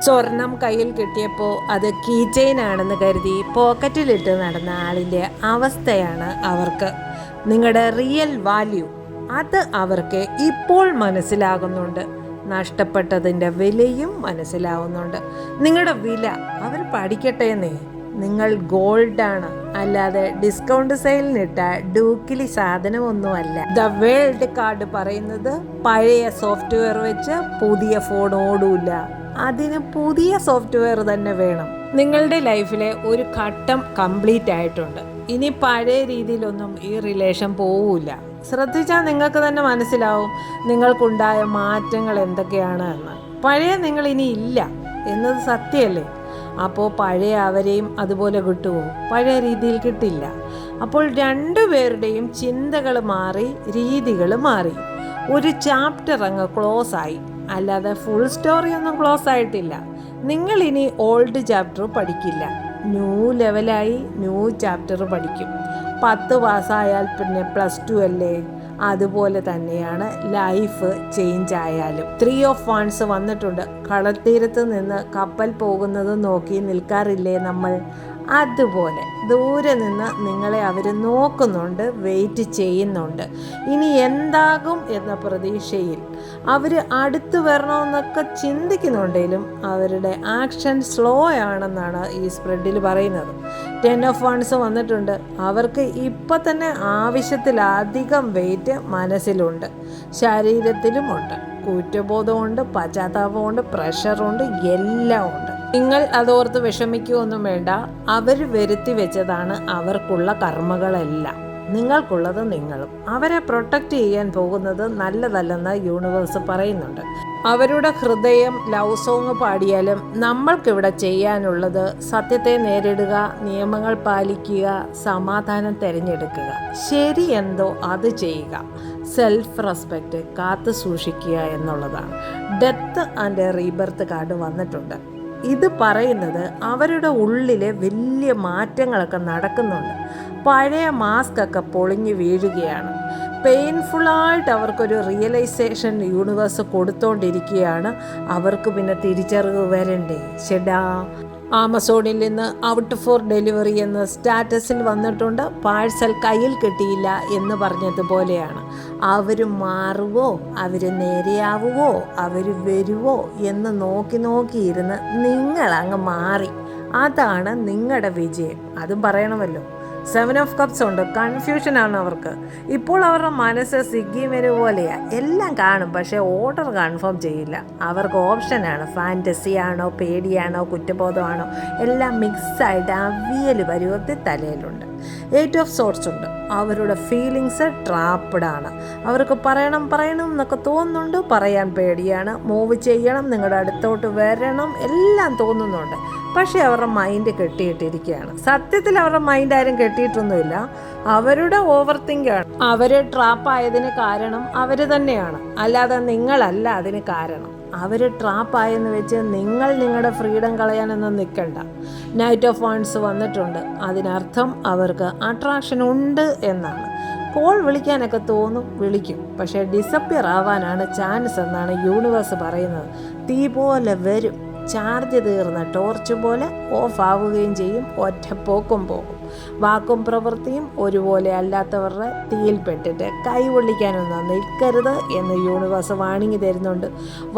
സ്വർണം കയ്യിൽ കിട്ടിയപ്പോൾ അത് കീ ചെയിൻ ആണെന്ന് കരുതി പോക്കറ്റിലിട്ട് നടന്ന ആളിൻ്റെ അവസ്ഥയാണ് അവർക്ക്. നിങ്ങളുടെ റിയൽ വാല്യൂ അത് അവർക്ക് ഇപ്പോൾ മനസ്സിലാകുന്നുണ്ട്. നഷ്ടപ്പെട്ടതിൻ്റെ വിലയും മനസ്സിലാവുന്നുണ്ട്. നിങ്ങളുടെ വില അവർ പഠിക്കട്ടെന്നേ. നിങ്ങൾ ഗോൾഡാണ്, അല്ലാതെ ഡിസ്കൗണ്ട് സെയിലിനിട്ട ഡൂക്കിലി സാധനമൊന്നുമല്ല. ദ വേൾഡ് കാർഡ് പറയുന്നത് പഴയ സോഫ്റ്റ്വെയർ വെച്ച് പുതിയ ഫോൺ ഓടൂല, അതിന് പുതിയ സോഫ്റ്റ്വെയർ തന്നെ വേണം. നിങ്ങളുടെ ലൈഫിലെ ഒരു ഘട്ടം കംപ്ലീറ്റ് ആയിട്ടുണ്ട്. ഇനി പഴയ രീതിയിലൊന്നും ഈ റിലേഷൻ പോവില്ല. ശ്രദ്ധിച്ചാൽ നിങ്ങൾക്ക് തന്നെ മനസ്സിലാവും നിങ്ങൾക്കുണ്ടായ മാറ്റങ്ങൾ എന്തൊക്കെയാണ് എന്ന്. പഴയ നിങ്ങൾ ഇനി ഇല്ല എന്നത് സത്യമല്ലേ? അപ്പോൾ പഴയ അവരെയും അതുപോലെ കിട്ടുമോ? പഴയ രീതിയിൽ കിട്ടില്ല. അപ്പോൾ രണ്ടുപേരുടെയും ചിന്തകൾ മാറി, രീതികൾ മാറി. ഒരു ചാപ്റ്റർ അങ്ങ് ക്ലോസ് ആയി, അല്ലാതെ ഫുൾ സ്റ്റോറി ഒന്നും ക്ലോസ് ആയിട്ടില്ല. നിങ്ങൾ ഇനി ഓൾഡ് ചാപ്റ്റർ പഠിക്കില്ല, ന്യൂ ലെവലായി ന്യൂ ചാപ്റ്റർ പഠിക്കും. 10 പാസ്സായാൽ പിന്നെ +2 അല്ലേ? അതുപോലെ തന്നെയാണ് ലൈഫ് ചേഞ്ച് ആയാലും. 3 ഓഫ് വാൻസ് വന്നിട്ടുണ്ട്. കടൽത്തീരത്ത് നിന്ന് കപ്പൽ പോകുന്നത് നോക്കി നിൽക്കാറില്ലേ നമ്മൾ? അതുപോലെ ദൂരെ നിന്ന് നിങ്ങളെ അവർ നോക്കുന്നുണ്ട്, വെയിറ്റ് ചെയ്യുന്നുണ്ട്. ഇനി എന്താകും എന്ന പ്രതീക്ഷയിൽ അവർ അടുത്ത് വരണമെന്നൊക്കെ ചിന്തിക്കുന്നുണ്ടെങ്കിലും അവരുടെ ആക്ഷൻ സ്ലോ ആണെന്നാണ് ഈ സ്പ്രെഡിൽ പറയുന്നത്. 10 ഓഫ് വാൻസ് വന്നിട്ടുണ്ട്. അവർക്ക് ഇപ്പം തന്നെ ആവശ്യത്തിലധികം വെയിറ്റ് മനസ്സിലുണ്ട്, ശരീരത്തിലുമുണ്ട്. കുറ്റബോധമുണ്ട്, പശ്ചാത്താപമുണ്ട്, പ്രഷറുണ്ട്, എല്ലാം ഉണ്ട്. നിങ്ങൾ അതോർത്ത് വിഷമിക്കുകയൊന്നും വേണ്ട. അവർ വരുത്തി വെച്ചതാണ് അവർക്കുള്ള കർമ്മകളെല്ലാം. നിങ്ങൾക്കുള്ളത് നിങ്ങളും. അവരെ പ്രൊട്ടക്റ്റ് ചെയ്യാൻ പോകുന്നത് നല്ലതല്ലെന്ന് യൂണിവേഴ്സ് പറയുന്നുണ്ട്. അവരുടെ ഹൃദയം ലവ് സോങ് പാടിയാലും നമ്മൾക്കിവിടെ ചെയ്യാനുള്ളത് സത്യത്തെ നേരിടുക, നിയമങ്ങൾ പാലിക്കുക, സമാധാനം തിരഞ്ഞെടുക്കുക, ശരി എന്തോ അത് ചെയ്യുക, സെൽഫ് റെസ്പെക്റ്റ് കാത്തു സൂക്ഷിക്കുക എന്നുള്ളതാണ്. ഡെത്ത് ആൻഡ് റീബർത്ത് കാർഡ് വന്നിട്ടുണ്ട്. ഇത് പറയുന്നത് അവരുടെ ഉള്ളിൽ വലിയ മാറ്റങ്ങളൊക്കെ നടക്കുന്നുണ്ട്. പഴയ മാസ്ക് ഒക്കെ പൊളിഞ്ഞു വീഴുകയാണ്. പെയിൻഫുള്ളായിട്ട് അവർക്കൊരു റിയലൈസേഷൻ യൂണിവേഴ്സ് കൊടുത്തോണ്ടിരിക്കുകയാണ്. അവർക്ക് പിന്നെ തിരിച്ചറിവ് വരണ്ടേ? ശടാ, ആമസോണിൽ നിന്ന് ഔട്ട് ഫോർ ഡെലിവറി എന്ന് സ്റ്റാറ്റസിൽ വന്നിട്ടുണ്ട്. പാഴ്സൽ കയ്യിൽ കിട്ടിയില്ല എന്ന് പറഞ്ഞതുപോലെയാണ്. അവർ മാറുവോ, അവർ നേരെയാവുമോ, അവർ വരുവോ എന്ന് നോക്കിയിരുന്ന് നിങ്ങളങ്ങ് മാറി. അതാണ് നിങ്ങളുടെ വിജയം. അതും പറയണമല്ലോ. 7 ഓഫ് കപ്സ് ഉണ്ട്. കൺഫ്യൂഷനാണ് അവർക്ക്. ഇപ്പോൾ അവരുടെ മനസ്സ് സിഗ്ഗി മെനു പോലെയാണ്. എല്ലാം കാണും, പക്ഷേ ഓർഡർ കൺഫേം ചെയ്യില്ല. അവർക്ക് ഓപ്ഷനാണ്. ഫാൻറ്റസിയാണോ, പേടിയാണോ, കുറ്റബോധമാണോ, എല്ലാം മിക്സായിട്ട് അവിയൽ പരുവത്തിൽ തലയിലുണ്ട്. 8 ഓഫ് സോർട്സ് ഉണ്ട്. അവരുടെ ഫീലിങ്സ് ട്രാപ്പഡാണ്. അവർക്ക് പറയണം എന്നൊക്കെ തോന്നുന്നുണ്ട്, പറയാൻ പേടിയാണ്. മൂവ് ചെയ്യണം, നിങ്ങളുടെ അടുത്തോട്ട് വരണം, എല്ലാം തോന്നുന്നുണ്ട്. പക്ഷേ അവരുടെ മൈൻഡ് കെട്ടിയിട്ടിരിക്കുകയാണ്. സത്യത്തിൽ അവരുടെ മൈൻഡ് ആരും കെട്ടിയിട്ടൊന്നുമില്ല. അവരുടെ ഓവർ തിങ്കാണ്. അവർ ട്രാപ്പായതിന് കാരണം അവർ തന്നെയാണ്, അല്ലാതെ നിങ്ങളല്ല അതിന് കാരണം. അവർ ട്രാപ്പായെന്ന് വെച്ച് നിങ്ങൾ നിങ്ങളുടെ ഫ്രീഡം കളയാനൊന്നും നിൽക്കണ്ട. നൈറ്റ് ഓഫ് വാൻസ് വന്നിട്ടുണ്ട്. അതിനർത്ഥം അവർക്ക് അട്രാക്ഷൻ ഉണ്ട് എന്നാണ്. കോൾ വിളിക്കാനൊക്കെ തോന്നും, വിളിക്കും, പക്ഷേ ഡിസപ്പിയർ ആവാനാണ് ചാൻസ് എന്നാണ് യൂണിവേഴ്സ് പറയുന്നത്. തീ പോലെ വരും, ചാർജ് തീർന്ന ടോർച്ച് പോലെ ഓഫ് ആവുകയും ചെയ്യും. ഒറ്റപ്പോക്കും പോകും. വാക്കും പ്രവൃത്തിയും ഒരുപോലെ അല്ലാത്തവരുടെ തീയിൽപ്പെട്ടിട്ട് കൈകൊള്ളിക്കാനൊന്നും നിൽക്കരുത് എന്ന് യൂണിവേഴ്സ് വാണിംഗ് തരുന്നുണ്ട്.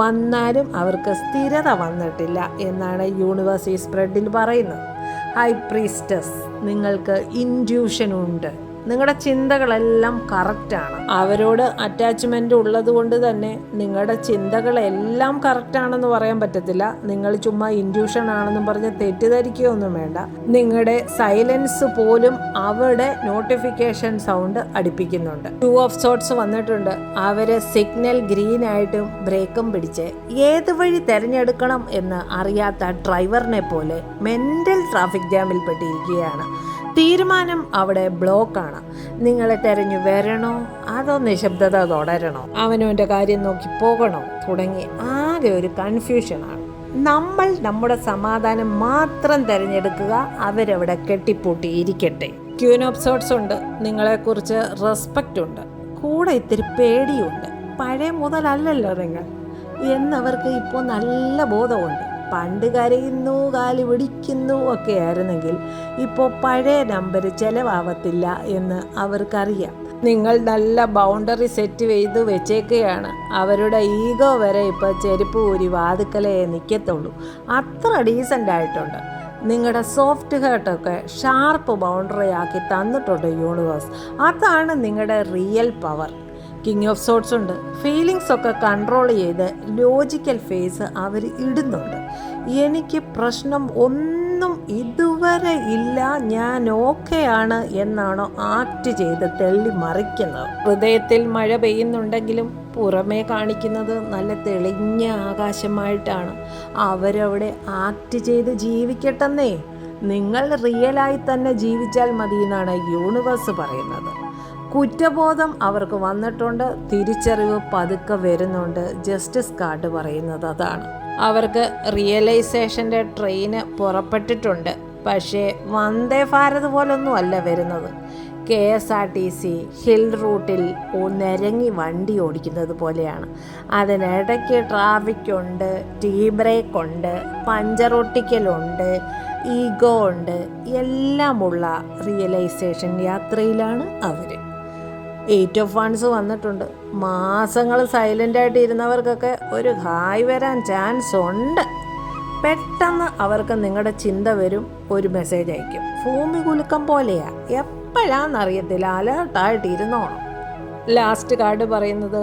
വന്നാലും അവർക്ക് സ്ഥിരത വന്നിട്ടില്ല എന്നാണ് യൂണിവേഴ്സ് ഈ സ്പ്രെഡിൽ പറയുന്നത്. ഹൈ പ്രീസ്റ്റസ്, നിങ്ങൾക്ക് ഇൻറ്റ്യൂഷൻ ഉണ്ട്. നിങ്ങളുടെ ചിന്തകളെല്ലാം കറക്റ്റാണ്. അവരോട് അറ്റാച്ച്മെൻ്റ് ഉള്ളത് കൊണ്ട് തന്നെ നിങ്ങളുടെ ചിന്തകളെല്ലാം കറക്റ്റാണെന്ന് പറയാൻ പറ്റത്തില്ല. നിങ്ങൾ ചുമ്മാ ഇൻറ്റ്യൂഷൻ ആണെന്നും പറഞ്ഞ് തെറ്റിദ്ധരിക്കുകയൊന്നും വേണ്ട. നിങ്ങളുടെ സൈലൻസ് പോലും അവരുടെ നോട്ടിഫിക്കേഷൻ സൗണ്ട് അടുപ്പിക്കുന്നുണ്ട്. 2 ഓഫ് സോർട്സ് വന്നിട്ടുണ്ട്. അവരെ സിഗ്നൽ ഗ്രീൻ ആയിട്ടും ബ്രേക്കും പിടിച്ച് ഏത് വഴി തിരഞ്ഞെടുക്കണം എന്ന് അറിയാത്ത ഡ്രൈവറിനെ പോലെ മെൻ്റൽ ട്രാഫിക് ജാമിൽ പെട്ടിരിക്കുകയാണ്. തീരുമാനം അവിടെ ബ്ലോക്കാണ്. നിങ്ങളെ തെരഞ്ഞു വരണോ അതോ നിശബ്ദത തുടരണോ, അവനവൻ്റെ കാര്യം നോക്കി പോകണോ തുടങ്ങി ആകെ ഒരു കൺഫ്യൂഷനാണ്. നമ്മൾ നമ്മുടെ സമാധാനം മാത്രം തിരഞ്ഞെടുക്കുക. അവരവിടെ കെട്ടിപ്പൂട്ടി ഇരിക്കട്ടെ. ക്വീൻ ഓഫ് സോർട്സ് ഉണ്ട്. നിങ്ങളെക്കുറിച്ച് റെസ്പെക്റ്റ് ഉണ്ട്, കൂടെ ഇത്തിരി പേടിയുണ്ട്. പഴയ മുതലല്ലല്ലോ നിങ്ങൾ എന്നവർക്ക് ഇപ്പോൾ നല്ല ബോധമുണ്ട്. പണ്ട് കരയുന്നു കാല് പിടിക്കുന്നു ഒക്കെ ആയിരുന്നെങ്കിൽ ഇപ്പോൾ പഴയ നമ്പർ ചിലവാകത്തില്ല എന്ന് അവർക്കറിയാം. നിങ്ങൾ നല്ല ബൗണ്ടറി സെറ്റ് ചെയ്ത് വെച്ചേക്കുകയാണ്. അവരുടെ ഈഗോ വരെ ഇപ്പോൾ ചെരുപ്പ് ഊരി വാതുക്കലേ നിൽക്കത്തുള്ളൂ. അത്ര ഡീസൻ്റ് ആയിട്ടുണ്ട്. നിങ്ങളുടെ സോഫ്റ്റ് ഹേർട്ടൊക്കെ ഷാർപ്പ് ബൗണ്ടറി ആക്കി തന്നിട്ടുണ്ട് യൂണിവേഴ്സ്. അതാണ് നിങ്ങളുടെ real power. King of sorts ഉണ്ട്. ഫീലിങ്സ് ഒക്കെ കൺട്രോൾ ചെയ്ത് ലോജിക്കൽ ഫേസ് അവർ ഇടുന്നുണ്ട്. എനിക്ക് പ്രശ്നം ഒന്നും ഇതുവരെ ഇല്ല, ഞാൻ ഓക്കെയാണ് എന്നാണോ ആക്ട് ചെയ്ത് തെള്ളി മറിക്കുന്നത്. ഹൃദയത്തിൽ മഴ പെയ്യുന്നുണ്ടെങ്കിലും പുറമേ കാണിക്കുന്നത് നല്ല തെളിഞ്ഞ ആകാശമായിട്ടാണ്. അവരവിടെ ആക്ട് ചെയ്ത് ജീവിക്കട്ടെന്നേ. നിങ്ങൾ റിയലായി തന്നെ ജീവിച്ചാൽ മതി എന്നാണ് യൂണിവേഴ്സ് പറയുന്നത്. കുറ്റബോധം അവർക്ക് വന്നിട്ടുണ്ട്, തിരിച്ചറിവ് പതുക്കെ വരുന്നുണ്ട്. ജസ്റ്റിസ് കാർഡ് പറയുന്നത് അതാണ്. അവർക്ക് റിയലൈസേഷൻ്റെ ട്രെയിന് പുറപ്പെട്ടിട്ടുണ്ട്. പക്ഷേ വന്ദേ ഭാരത് പോലൊന്നും അല്ല വരുന്നത്. KSRTC ഹിൽ റൂട്ടിൽ നിരങ്ങി വണ്ടി ഓടിക്കുന്നത് പോലെയാണ്. അതിനിടയ്ക്ക് ട്രാഫിക് ഉണ്ട്, ടീ ബ്രേക്ക് ഉണ്ട്, പഞ്ചറൊട്ടിക്കലുണ്ട്, ഈഗോ ഉണ്ട്. എല്ലാമുള്ള റിയലൈസേഷൻ യാത്രയിലാണ് അവർ. 8 ഓഫ് വൺസ് വന്നിട്ടുണ്ട്. മാസങ്ങൾ സൈലൻ്റായിട്ട് ഇരുന്നവർക്കൊക്കെ ഒരു ഹായ് വരാൻ ചാൻസ് ഉണ്ട്. പെട്ടെന്ന് അവർക്ക് നിങ്ങളുടെ ചിന്ത വരും, ഒരു മെസ്സേജ് അയക്കും. ഭൂമി കുലുക്കം പോലെയാ, എപ്പോഴാണെന്നറിയത്തില്ല, അലേർട്ടായിട്ട് ഇരുന്നോണം. ലാസ്റ്റ് കാർഡ് പറയുന്നത്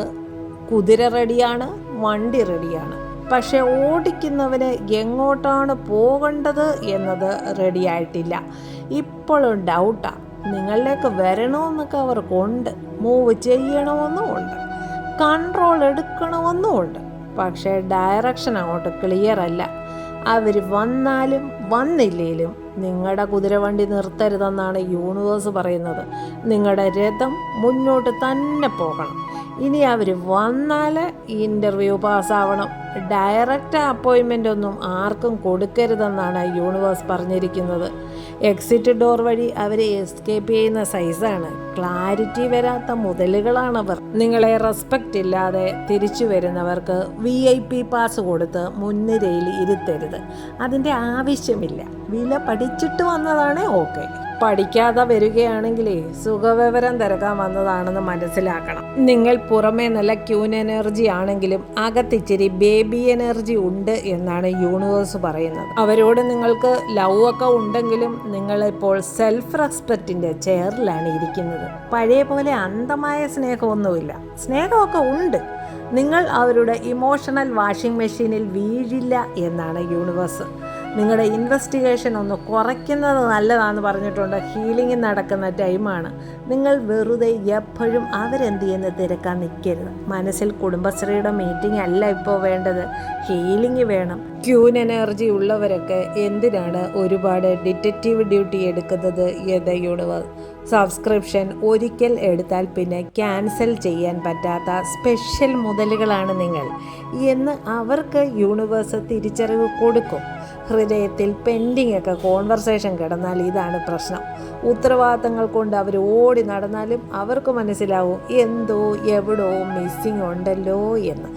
കുതിര റെഡിയാണ്, വണ്ടി റെഡിയാണ്. പക്ഷെ ഓടിക്കുന്നവന് എങ്ങോട്ടാണ് പോകേണ്ടത് എന്നത് റെഡിയായിട്ടില്ല. ഇപ്പോഴും ഡൗട്ടാണ്. നിങ്ങളിലേക്ക് വരണമെന്നൊക്കെ അവർക്കുണ്ട്, മൂവ് ചെയ്യണമെന്നും ഉണ്ട്, കൺട്രോൾ എടുക്കണമെന്നും ഉണ്ട്. പക്ഷേ ഡയറക്ഷൻ അങ്ങോട്ട് ക്ലിയർ അല്ല. അവർ വന്നാലും വന്നില്ലേലും നിങ്ങളുടെ കുതിരവണ്ടി നിർത്തരുതെന്നാണ് യൂണിവേഴ്സ് പറയുന്നത്. നിങ്ങളുടെ രഥം മുന്നോട്ട് തന്നെ പോകണം. ഇനി അവർ വന്നാൽ ഇൻ്റർവ്യൂ പാസ്സാവണം. ഡയറക്റ്റ് അപ്പോയിൻമെൻ്റ് ഒന്നും ആർക്കും കൊടുക്കരുതെന്നാണ് യൂണിവേഴ്സ് പറഞ്ഞിരിക്കുന്നത്. എക്സിറ്റ് ഡോർ വഴി അവരെ എസ്കേപ്പ് ചെയ്യുന്ന സൈസാണ്. ക്ലാരിറ്റി വരാത്ത മുതലുകളാണവർ. നിങ്ങളെ റെസ്പെക്റ്റ് ഇല്ലാതെ തിരിച്ചു വരുന്നവർക്ക് VIP പാസ് കൊടുത്ത് മുൻനിരയിൽ ഇരുത്തരുത്. അതിൻ്റെ ആവശ്യമില്ല. വില പഠിച്ചിട്ട് വന്നതാണ് ഓക്കെ. പഠിക്കാതെ വരികയാണെങ്കിലേ സുഖവിവരം തിരക്കാൻ വന്നതാണെന്ന് മനസ്സിലാക്കണം. നിങ്ങൾ പുറമേ നല്ല ക്യൂൻ എനർജി ആണെങ്കിലും അകത്തിച്ചിരി ബേബി എനർജി ഉണ്ട് എന്നാണ് യൂണിവേഴ്സ് പറയുന്നത്. അവരോട് നിങ്ങൾക്ക് ലവ് ഒക്കെ ഉണ്ടെങ്കിലും നിങ്ങളിപ്പോൾ സെൽഫ് റെസ്പെക്റ്റിൻ്റെ ചെയറിലാണ് ഇരിക്കുന്നത്. പഴയ പോലെ അന്ധമായ സ്നേഹമൊന്നുമില്ല. സ്നേഹമൊക്കെ ഉണ്ട്. നിങ്ങൾ അവരുടെ ഇമോഷണൽ വാഷിംഗ് മെഷീനിൽ വീഴില്ല എന്നാണ് യൂണിവേഴ്സ്. നിങ്ങളുടെ ഇൻവെസ്റ്റിഗേഷൻ ഒന്ന് കുറയ്ക്കുന്നത് നല്ലതാണെന്ന് പറഞ്ഞിട്ടുണ്ട്. ഹീലിംഗ് നടക്കുന്ന ടൈമാണ്. നിങ്ങൾ വെറുതെ എപ്പോഴും അവരെന്ത് ചെയ്യുന്ന തിരക്കാൻ നിൽക്കരുത്. മനസ്സിൽ കുടുംബശ്രീയുടെ മീറ്റിംഗ് അല്ല ഇപ്പോൾ വേണ്ടത്, ഹീലിംഗ് വേണം. ക്യൂൻ എനർജി ഉള്ളവരൊക്കെ എന്തിനാണ് ഒരുപാട് ഡിറ്റക്റ്റീവ് ഡ്യൂട്ടി എടുക്കുന്നത് എന്ന് യൂണിവേഴ്സ്. സബ്സ്ക്രിപ്ഷൻ ഒരിക്കൽ എടുത്താൽ പിന്നെ ക്യാൻസൽ ചെയ്യാൻ പറ്റാത്ത സ്പെഷ്യൽ മുതലുകളാണ് നിങ്ങൾ എന്ന് അവർക്ക് യൂണിവേഴ്സ് തിരിച്ചറിവ് കൊടുക്കും. ഹൃദയത്തിൽ പെൻഡിങ് ഒക്കെ കോൺവെർസേഷൻ കിടന്നാൽ ഇതാണ് പ്രശ്നം. ഉത്തരവാദിത്തങ്ങൾ കൊണ്ട് അവർ ഓടി നടന്നാലും അവർക്ക് മനസ്സിലാവും എന്തോ എവിടോ മിസ്സിങ് ഉണ്ടല്ലോ എന്ന്.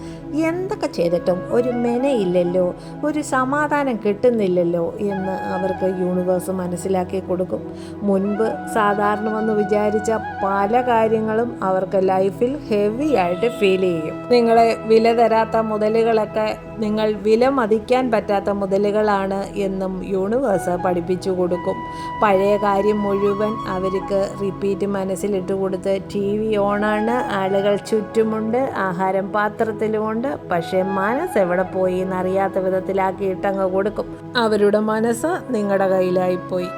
എന്തൊക്കെ ചെയ്തിട്ടും ഒരു മെനയില്ലല്ലോ, ഒരു സമാധാനം കിട്ടുന്നില്ലല്ലോ എന്ന് അവർക്ക് യൂണിവേഴ്സ് മനസ്സിലാക്കി കൊടുക്കും. മുൻപ് സാധാരണമെന്ന് വിചാരിച്ച പല കാര്യങ്ങളും അവർക്ക് ലൈഫിൽ ഹെവി ആയിട്ട് ഫീൽ ചെയ്യും. നിങ്ങളെ വില തരാത്ത മുതലുകളൊക്കെ നിങ്ങൾ വില മതിക്കാൻ പറ്റാത്ത മുതലുകളാണ് എന്നും യൂണിവേഴ്സ് പഠിപ്പിച്ചു കൊടുക്കും. പഴയ കാര്യം മുഴുവൻ അവർക്ക് റിപ്പീറ്റ് മനസ്സിലിട്ട് കൊടുത്ത് TV ഓണാണ്, ആളുകൾ ചുറ്റുമുണ്ട്, ആഹാരം പാത്രത്തിലുമുണ്ട്, പക്ഷേ മനസ്സ് എവിടെ പോയി എന്നറിയാത്ത വിധത്തിലാക്കിയിട്ടങ്ങ് കൊടുക്കും. അവരുടെ മനസ്സ് നിങ്ങളുടെ കയ്യിലായിപ്പോയി.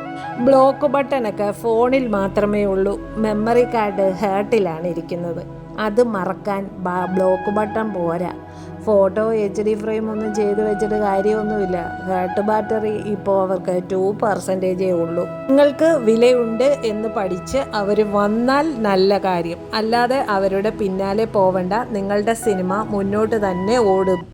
ബ്ലോക്ക് ബട്ടനൊക്കെ ഫോണിൽ മാത്രമേ ഉള്ളൂ. മെമ്മറി കാർഡ് ഹേർട്ടിലാണ് ഇരിക്കുന്നത്. അത് മറക്കാൻ ബ്ലോക്ക് ബട്ടൺ പോരാ. ഫോട്ടോ HD ഫ്രെയിം ഒന്നും ചെയ്ത് വെച്ചിട്ട് കാര്യമൊന്നുമില്ല. ഹേർട്ട് ബാറ്ററി ഇപ്പോൾ അവർക്ക് 2% ഉള്ളൂ. നിങ്ങൾക്ക് വിലയുണ്ട് എന്ന് പഠിച്ച് അവർ വന്നാൽ നല്ല കാര്യം. അല്ലാതെ അവരുടെ പിന്നാലെ പോവണ്ട. നിങ്ങളുടെ സിനിമ മുന്നോട്ട് തന്നെ ഓടും.